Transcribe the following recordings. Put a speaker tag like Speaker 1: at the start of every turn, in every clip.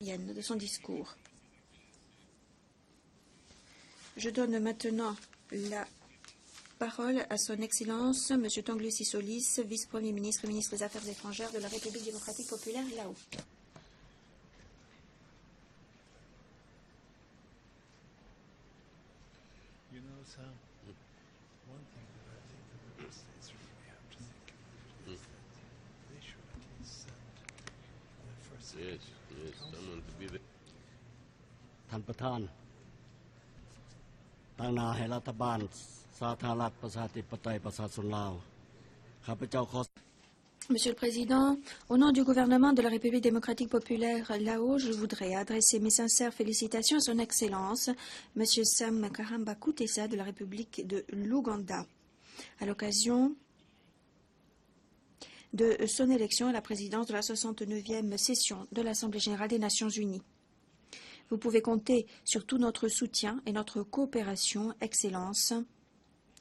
Speaker 1: aérienne de son discours. Je donne maintenant la parole à son Excellence, M. Thongloun Sisolis, vice-premier ministre et ministre des Affaires étrangères de la République démocratique populaire Laos.
Speaker 2: Someone to be there.
Speaker 3: ท่านประธานตั้งหน้าให้รัฐบาลสาธารณรัฐประชาธิปไตยประชาชนลาวข้าพเจ้าขอ
Speaker 1: Monsieur le Président, au nom du gouvernement de la République démocratique populaire Laos, je voudrais adresser mes sincères félicitations à son Excellence, M. Sam Karamba Kutesa de la République de l'Ouganda, à l'occasion de son élection à la présidence de la 69e session de l'Assemblée générale des Nations unies. Vous pouvez compter sur tout notre soutien et notre coopération, Excellence,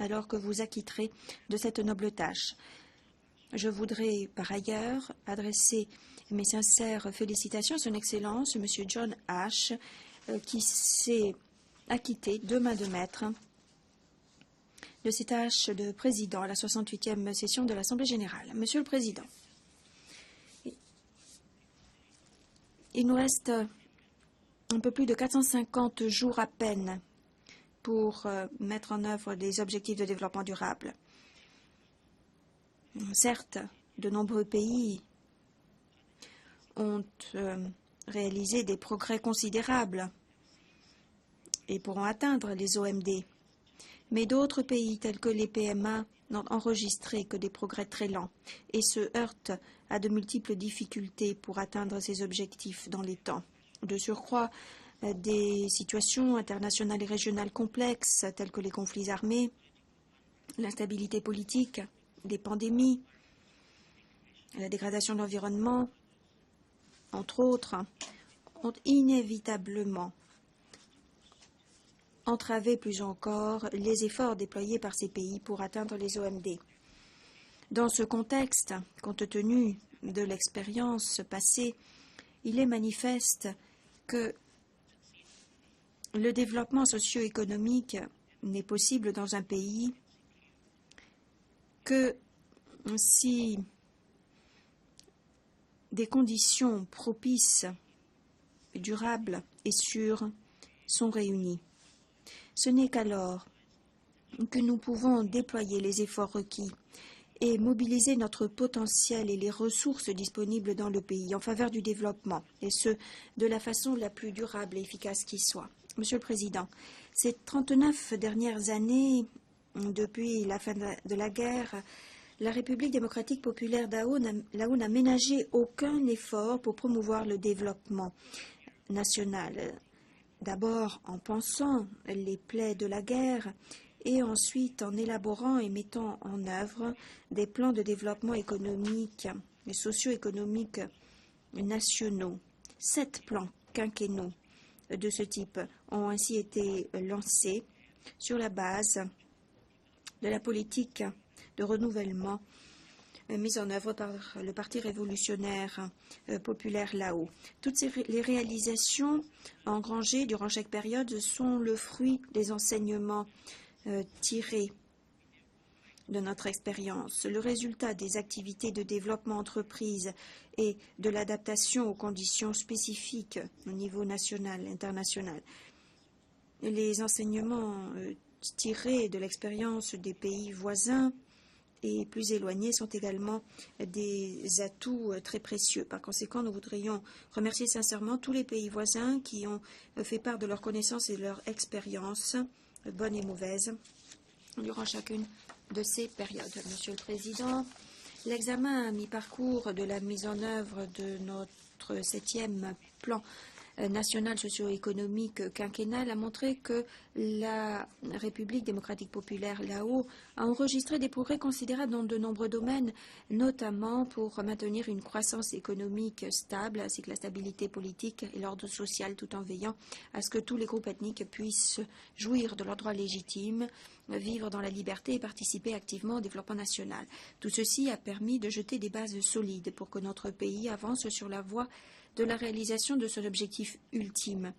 Speaker 1: alors que vous acquitterez de cette noble tâche. Je voudrais par ailleurs adresser mes sincères félicitations à son Excellence, M. John Ash, qui s'est acquitté de main de maître de ses tâches de président à la 68e session de l'Assemblée générale. Monsieur le Président, il nous reste un peu plus de 450 jours à peine pour mettre en œuvre des objectifs de développement durable. Certes, de nombreux pays ont réalisé des progrès considérables et pourront atteindre les OMD. Mais d'autres pays, tels que les PMA, n'ont enregistré que des progrès très lents et se heurtent à de multiples difficultés pour atteindre ces objectifs dans les temps. De surcroît, des situations internationales et régionales complexes, telles que les conflits armés, l'instabilité politique, des pandémies, la dégradation de l'environnement, entre autres, ont inévitablement entraver plus encore les efforts déployés par ces pays pour atteindre les OMD. Dans ce contexte, compte tenu de l'expérience passée, il est manifeste que le développement socio-économique n'est possible dans un pays que si des conditions propices, durables et sûres sont réunies. Ce n'est qu'alors que nous pouvons déployer les efforts requis et mobiliser notre potentiel et les ressources disponibles dans le pays en faveur du développement, et ce, de la façon la plus durable et efficace qui soit. Monsieur le Président, ces 39 dernières années, depuis la fin de la guerre, la République démocratique populaire Laos n'a ménagé aucun effort pour promouvoir le développement national. D'abord en pensant les plaies de la guerre et ensuite en élaborant et mettant en œuvre des plans de développement économique et socio-économique nationaux. 7 plans quinquennaux de ce type ont ainsi été lancés sur la base de la politique de renouvellement mise en œuvre par le Parti révolutionnaire populaire Laos. Toutes les réalisations engrangées durant chaque période sont le fruit des enseignements tirés de notre expérience, le résultat des activités de développement entreprise et de l'adaptation aux conditions spécifiques au niveau national et international. Les enseignements tirés de l'expérience des pays voisins et plus éloignés sont également des atouts très précieux. Par conséquent, nous voudrions remercier sincèrement tous les pays voisins qui ont fait part de leurs connaissances et de leur expérience, bonnes et mauvaises, durant chacune de ces périodes. Monsieur le Président, l'examen à mi-parcours de la mise en œuvre de notre 7e plan national socio-économique quinquennal a montré que la République démocratique populaire Laos a enregistré des progrès considérables dans de nombreux domaines, notamment pour maintenir une croissance économique stable, ainsi que la stabilité politique et l'ordre social, tout en veillant à ce que tous les groupes ethniques puissent jouir de leurs droits légitimes, vivre dans la liberté et participer activement au développement national. Tout ceci a permis de jeter des bases solides pour que notre pays avance sur la voie de la réalisation de son objectif ultime,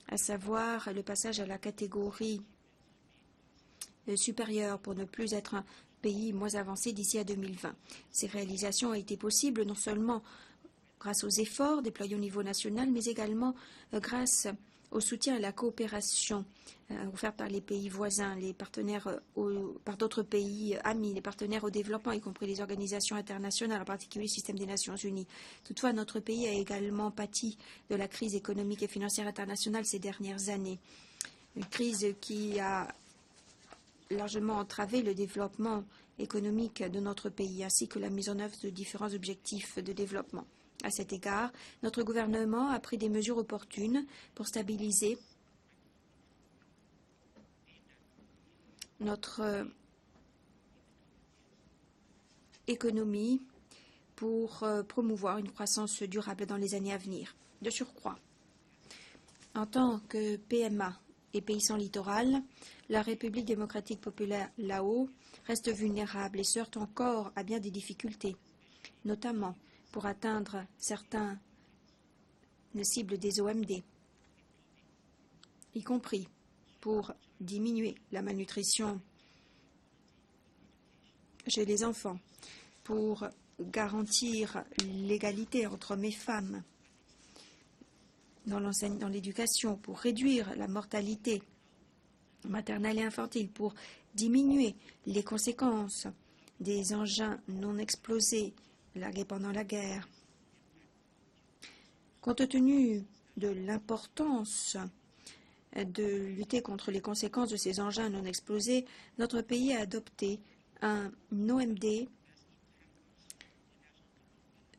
Speaker 1: à savoir le passage à la catégorie supérieure pour ne plus être un pays moins avancé d'ici à 2020. Ces réalisations ont été possibles non seulement grâce aux efforts déployés au niveau national, mais également grâce au soutien et à la coopération offerte par les pays voisins, les partenaires par d'autres pays amis, les partenaires au développement, y compris les organisations internationales, en particulier le système des Nations Unies. Toutefois, notre pays a également pâti de la crise économique et financière internationale ces dernières années. Une crise qui a largement entravé le développement économique de notre pays, ainsi que la mise en œuvre de différents objectifs de développement. À cet égard, notre gouvernement a pris des mesures opportunes pour stabiliser notre économie, pour promouvoir une croissance durable dans les années à venir. De surcroît, en tant que PMA et pays sans littoral, la République démocratique populaire Lao reste vulnérable et se heurte encore à bien des difficultés, notamment pour atteindre certaines cibles des OMD, y compris pour diminuer la malnutrition chez les enfants, pour garantir l'égalité entre hommes et femmes dans l'éducation, pour réduire la mortalité maternelle et infantile, pour diminuer les conséquences des engins non explosés largués pendant la guerre. Compte tenu de l'importance de lutter contre les conséquences de ces engins non explosés, notre pays a adopté un OMD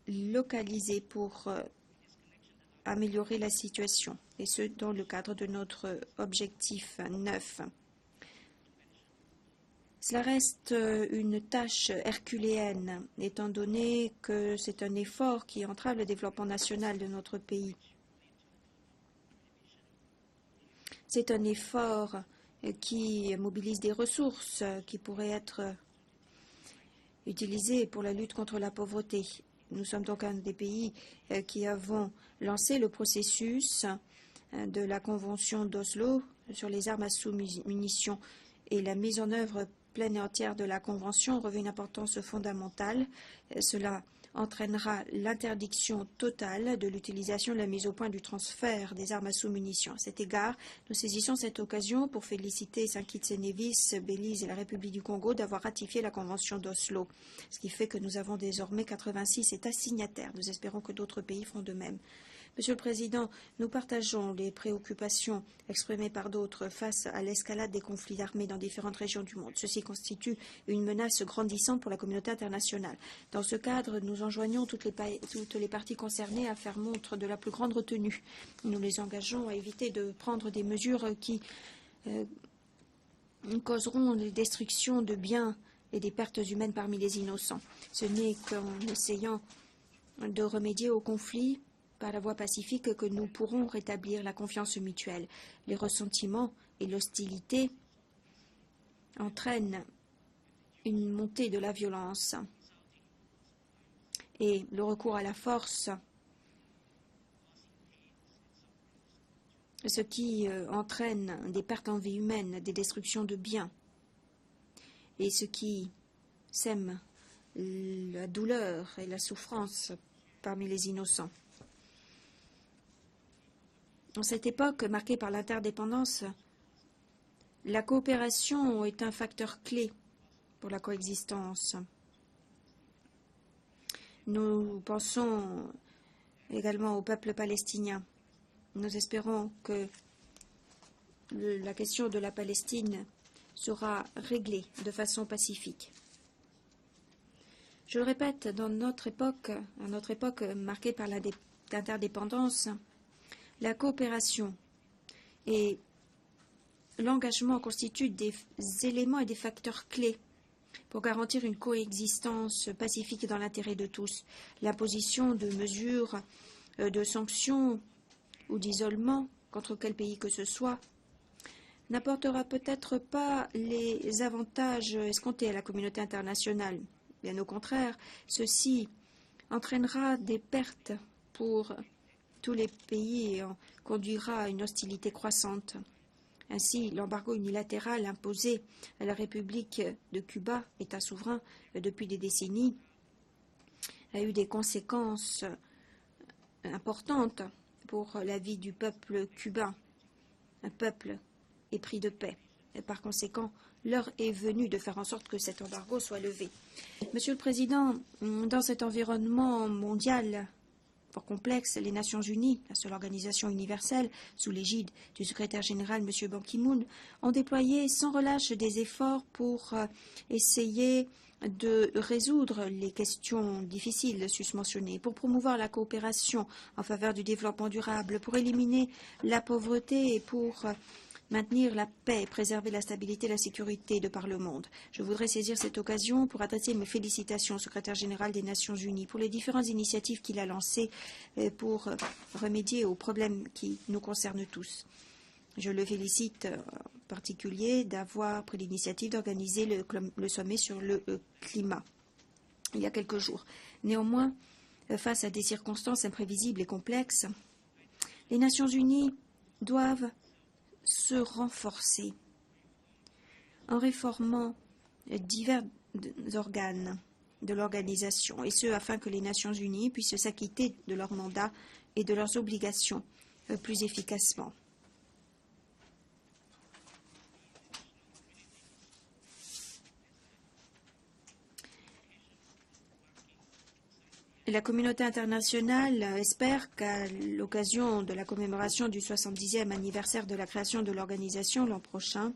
Speaker 1: localisé pour améliorer la situation, et ce dans le cadre de notre objectif 9. Cela reste une tâche herculéenne, étant donné que c'est un effort qui entrave le développement national de notre pays. C'est un effort qui mobilise des ressources qui pourraient être utilisées pour la lutte contre la pauvreté. Nous sommes donc un des pays qui avons lancé le processus de la Convention d'Oslo sur les armes à sous-munitions, et la mise en œuvre pleine et entière de la Convention revêt une importance fondamentale. Cela entraînera l'interdiction totale de l'utilisation et de la mise au point du transfert des armes à sous-munitions. À cet égard, nous saisissons cette occasion pour féliciter Saint Kitts et Nevis, Belize et la République du Congo d'avoir ratifié la Convention d'Oslo, ce qui fait que nous avons désormais 86 États signataires. Nous espérons que d'autres pays feront de même. Monsieur le Président, nous partageons les préoccupations exprimées par d'autres face à l'escalade des conflits armés dans différentes régions du monde. Ceci constitue une menace grandissante pour la communauté internationale. Dans ce cadre, nous enjoignons toutes les parties concernées à faire montre de la plus grande retenue. Nous les engageons à éviter de prendre des mesures qui causeront des destructions de biens et des pertes humaines parmi les innocents. Ce n'est qu'en essayant de remédier au conflit par la voie pacifique que nous pourrons rétablir la confiance mutuelle. Les ressentiments et l'hostilité entraînent une montée de la violence et le recours à la force, ce qui entraîne des pertes en vie humaine, des destructions de biens, et ce qui sème la douleur et la souffrance parmi les innocents. En cette époque marquée par l'interdépendance, la coopération est un facteur clé pour la coexistence. Nous pensons également au peuple palestinien. Nous espérons que la question de la Palestine sera réglée de façon pacifique. Je le répète, à notre époque marquée par l'interdépendance, la coopération et l'engagement constituent des éléments et des facteurs clés pour garantir une coexistence pacifique dans l'intérêt de tous. L'imposition de mesures de sanctions ou d'isolement contre quel pays que ce soit n'apportera peut-être pas les avantages escomptés à la communauté internationale. Bien au contraire, ceci entraînera des pertes pour tous les pays conduira à une hostilité croissante. Ainsi, l'embargo unilatéral imposé à la République de Cuba, État souverain depuis des décennies, a eu des conséquences importantes pour la vie du peuple cubain, un peuple épris de paix. Et par conséquent, l'heure est venue de faire en sorte que cet embargo soit levé. Monsieur le Président, dans cet environnement mondial fort complexe, les Nations Unies, la seule organisation universelle sous l'égide du secrétaire général M. Ban Ki-moon, ont déployé sans relâche des efforts pour essayer de résoudre les questions difficiles susmentionnées, pour promouvoir la coopération en faveur du développement durable, pour éliminer la pauvreté et pour maintenir la paix, préserver la stabilité et la sécurité de par le monde. Je voudrais saisir cette occasion pour adresser mes félicitations au secrétaire général des Nations Unies pour les différentes initiatives qu'il a lancées pour remédier aux problèmes qui nous concernent tous. Je le félicite en particulier d'avoir pris l'initiative d'organiser le sommet sur le climat il y a quelques jours. Néanmoins, face à des circonstances imprévisibles et complexes, les Nations Unies doivent se renforcer en réformant divers organes de l'organisation, et ce afin que les Nations Unies puissent s'acquitter de leur mandat et de leurs obligations plus efficacement. La communauté internationale espère qu'à l'occasion de la commémoration du 70e anniversaire de la création de l'organisation l'an prochain,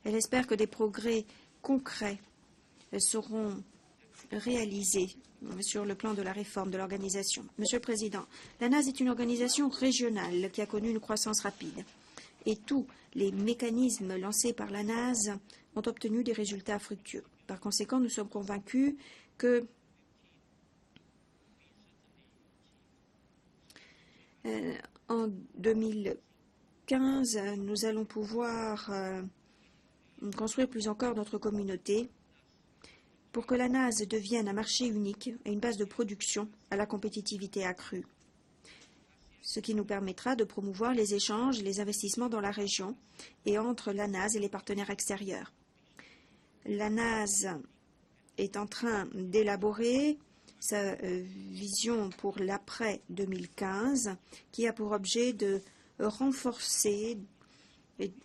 Speaker 1: elle espère que des progrès concrets seront réalisés sur le plan de la réforme de l'organisation. Monsieur le Président, la NAS est une organisation régionale qui a connu une croissance rapide. Et tous les mécanismes lancés par la NAS ont obtenu des résultats fructueux. Par conséquent, nous sommes convaincus que en 2015, nous allons pouvoir construire plus encore notre communauté pour que la NAS devienne un marché unique et une base de production à la compétitivité accrue, ce qui nous permettra de promouvoir les échanges et les investissements dans la région et entre la NAS et les partenaires extérieurs. La NAS est en train d'élaborer sa vision pour l'après 2015, qui a pour objet de renforcer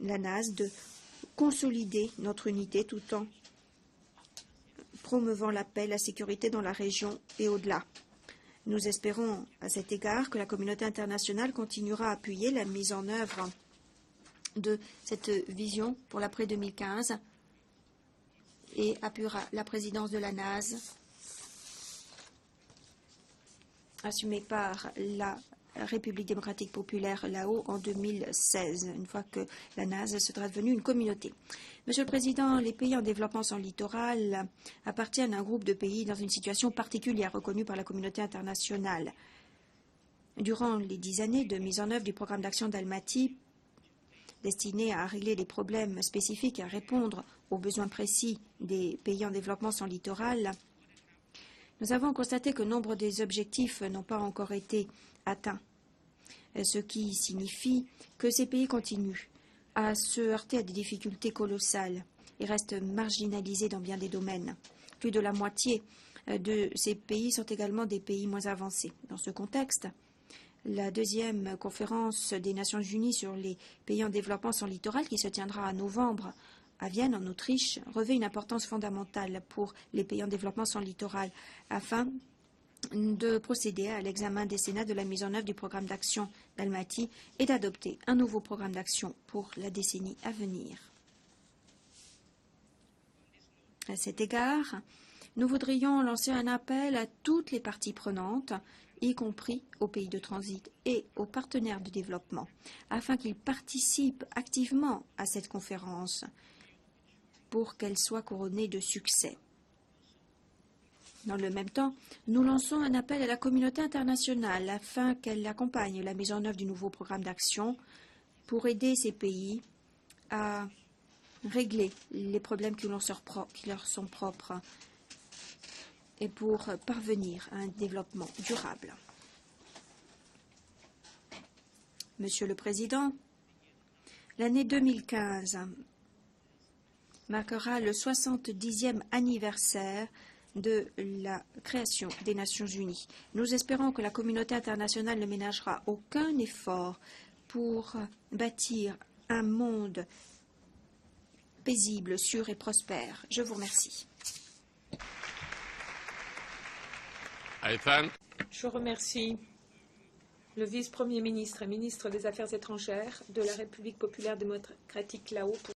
Speaker 1: la NAS, de consolider notre unité tout en promouvant la paix et la sécurité dans la région et au-delà. Nous espérons à cet égard que la communauté internationale continuera à appuyer la mise en œuvre de cette vision pour l'après 2015 et appuiera la présidence de la NAS assumée par la République démocratique populaire Lao en 2016, une fois que la NAS sera devenue une communauté. Monsieur le Président, les pays en développement sans littoral appartiennent à un groupe de pays dans une situation particulière reconnue par la communauté internationale. Durant les 10 années de mise en œuvre du programme d'action d'Almaty, destiné à régler les problèmes spécifiques et à répondre aux besoins précis des pays en développement sans littoral, nous avons constaté que nombre des objectifs n'ont pas encore été atteints, ce qui signifie que ces pays continuent à se heurter à des difficultés colossales et restent marginalisés dans bien des domaines. Plus de la moitié de ces pays sont également des pays moins avancés. Dans ce contexte, la deuxième conférence des Nations Unies sur les pays en développement sans littoral, qui se tiendra en novembre à Vienne, en Autriche, revêt une importance fondamentale pour les pays en développement sans littoral, afin de procéder à l'examen décennal de la mise en œuvre du programme d'action d'Almaty et d'adopter un nouveau programme d'action pour la décennie à venir. À cet égard, nous voudrions lancer un appel à toutes les parties prenantes, y compris aux pays de transit et aux partenaires de développement, afin qu'ils participent activement à cette conférence pour qu'elle soit couronnée de succès. Dans le même temps, nous lançons un appel à la communauté internationale afin qu'elle accompagne la mise en œuvre du nouveau programme d'action pour aider ces pays à régler les problèmes qui leur sont propres et pour parvenir à un développement durable. Monsieur le Président, l'année 2015 marquera le 70e anniversaire de la création des Nations Unies. Nous espérons que la communauté internationale ne ménagera aucun effort pour bâtir un monde paisible, sûr et prospère. Je vous remercie.
Speaker 2: Je remercie le vice-premier ministre et ministre des Affaires étrangères de la République populaire démocratique Laos pour